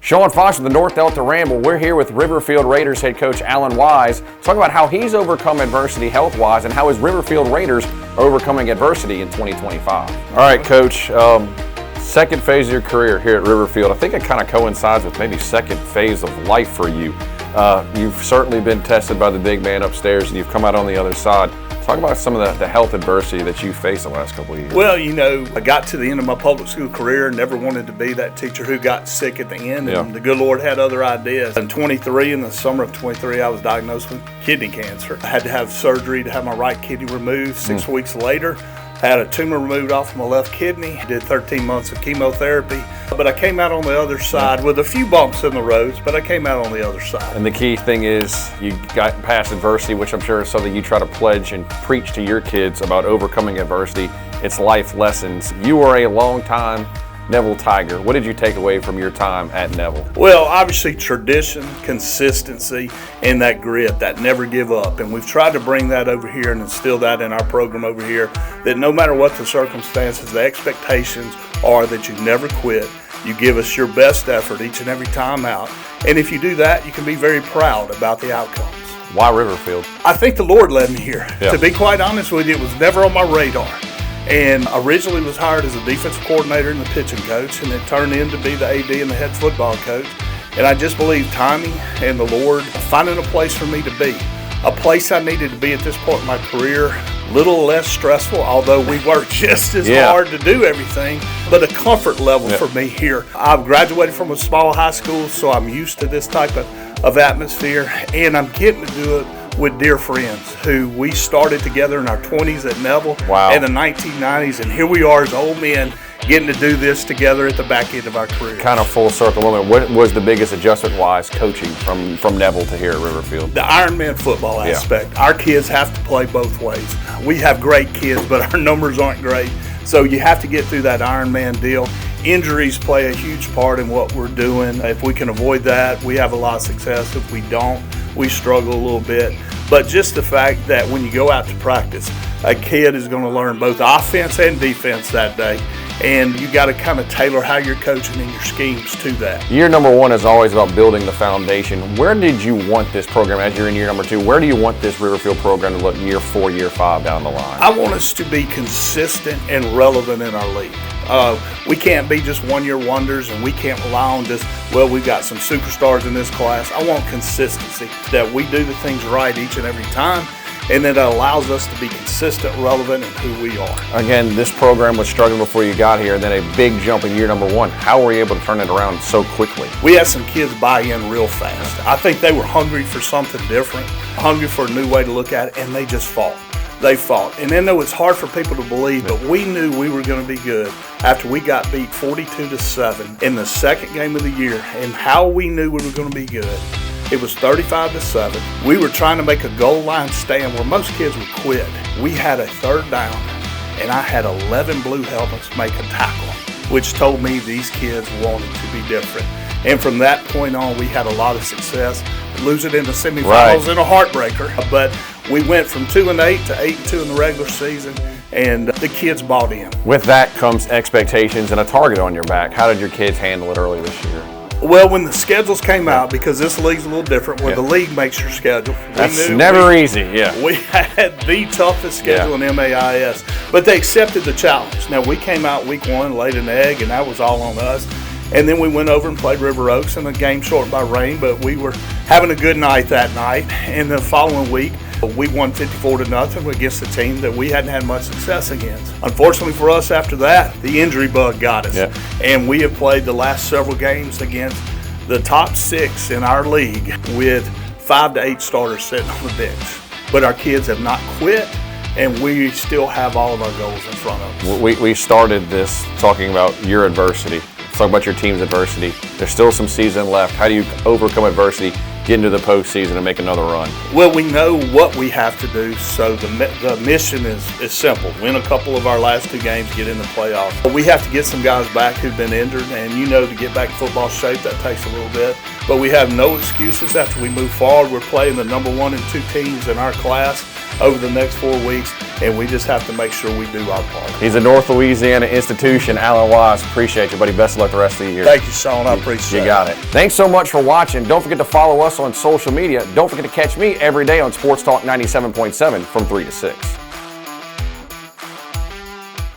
Sean Fox with the North Delta Ramble. We're here with Riverfield Raiders head coach Alan Wise, talking about how he's overcome adversity health-wise and how his Riverfield Raiders are overcoming adversity in 2025. All right, Coach, second phase of your career here at Riverfield. I think it kind of coincides with maybe second phase of life for you. You've certainly been tested by the big man upstairs, and you've come out on the other side. Talk about some of the health adversity that you faced the last couple of years. Well, you know, I got to the end of my public school career and never wanted to be that teacher who got sick at the end, and the good Lord had other ideas. In the summer of 23, I was diagnosed with kidney cancer. I had to have surgery to have my right kidney removed. 6 weeks later, I had a tumor removed off my left kidney, did 13 months of chemotherapy. But I came out on the other side with a few bumps in the roads, but I came out on the other side. And the key thing is you got past adversity, which I'm sure is something you try to pledge and preach to your kids about overcoming adversity. It's life lessons. You were a long-time Neville Tiger. What did you take away from your time at Neville? Well, obviously tradition, consistency, and that grit, that never give up. And we've tried to bring that over here and instill that in our program over here, that no matter what the circumstances, the expectations are that you never quit. You give us your best effort each and every time out. And if you do that, you can be very proud about the outcomes. Why Riverfield? I think the Lord led me here. Yeah. To be quite honest with you, it was never on my radar. And originally was hired as a defensive coordinator and the pitching coach, and it turned into be the AD and the head football coach. And I just believe timing and the Lord finding a place for me to be, a place I needed to be at this point in my career, a little less stressful, although we work just as hard to do everything, but a comfort level for me here. I've graduated from a small high school, so I'm used to this type of atmosphere, and I'm getting to do it with dear friends who we started together in our 20s at Neville in the 1990s, and here we are as old men getting to do this together at the back end of our career. Kind of full circle moment. What was the biggest adjustment-wise coaching from Neville to here at Riverfield? The Ironman football aspect. Our kids have to play both ways. We have great kids, but our numbers aren't great. So you have to get through that Ironman deal. Injuries play a huge part in what we're doing. If we can avoid that, we have a lot of success. If we don't, we struggle a little bit. But just the fact that when you go out to practice, a kid is going to learn both offense and defense that day. And you got to kind of tailor how you're coaching and your schemes to that. Year number one is always about building the foundation. Where did you want this program, as you're in year number two, where do you want this Riverfield program to look year 4, year 5 down the line? I want us to be consistent and relevant in our league. We can't be just one-year wonders, and we can't rely on just, well, we've got some superstars in this class. I want consistency, that we do the things right each and every time, and that allows us to be consistent, relevant in who we are. Again, this program was struggling before you got here, and then a big jump in year number one. How were you able to turn it around so quickly? We had some kids buy in real fast. I think they were hungry for something different, hungry for a new way to look at it, and they just fought. They fought. And then though it's hard for people to believe, but we knew we were going to be good after we got beat 42-7 in the second game of the year. And how we knew we were going to be good, it was 35-7. We were trying to make a goal line stand where most kids would quit. We had a third down, and I had 11 blue helmets make a tackle, which told me these kids wanted to be different. And from that point on, we had a lot of success. Losing in the semifinals in a heartbreaker, but we went from 2-8 to 8-2 in the regular season, and the kids bought in. With that comes expectations and a target on your back. How did your kids handle it early this year? Well, when the schedules came out, because this league's a little different, where the league makes your schedule. That's never easy, We had the toughest schedule in MAIS, but they accepted the challenge. Now, we came out week 1, laid an egg, and that was all on us. And then we went over and played River Oaks, and the game shortened by rain, but we were having a good night that night. And the following week, we won 54-0 against a team that we hadn't had much success against. Unfortunately for us, after that, the injury bug got us. And we have played the last several games against the top 6 in our league with 5 to 8 starters sitting on the bench. But our kids have not quit, and we still have all of our goals in front of us. We started this talking about your adversity. Let's talk about your team's adversity. There's still some season left. How do you overcome adversity, get into the postseason, and make another run? Well, we know what we have to do, so the mission is simple. Win a couple of our last 2 games, get in the playoffs. But we have to get some guys back who've been injured, and to get back in football shape, that takes a little bit. But we have no excuses after we move forward. We're playing the number 1 and 2 teams in our class. over the next 4 weeks, and we just have to make sure we do our part. He's a North Louisiana institution. Alan Wise, appreciate you, buddy. Best of luck the rest of the year. Thank you, Sean. I appreciate it. You got it. Thanks so much for watching. Don't forget to follow us on social media. Don't forget to catch me every day on Sports Talk 97.7 from 3 to 6.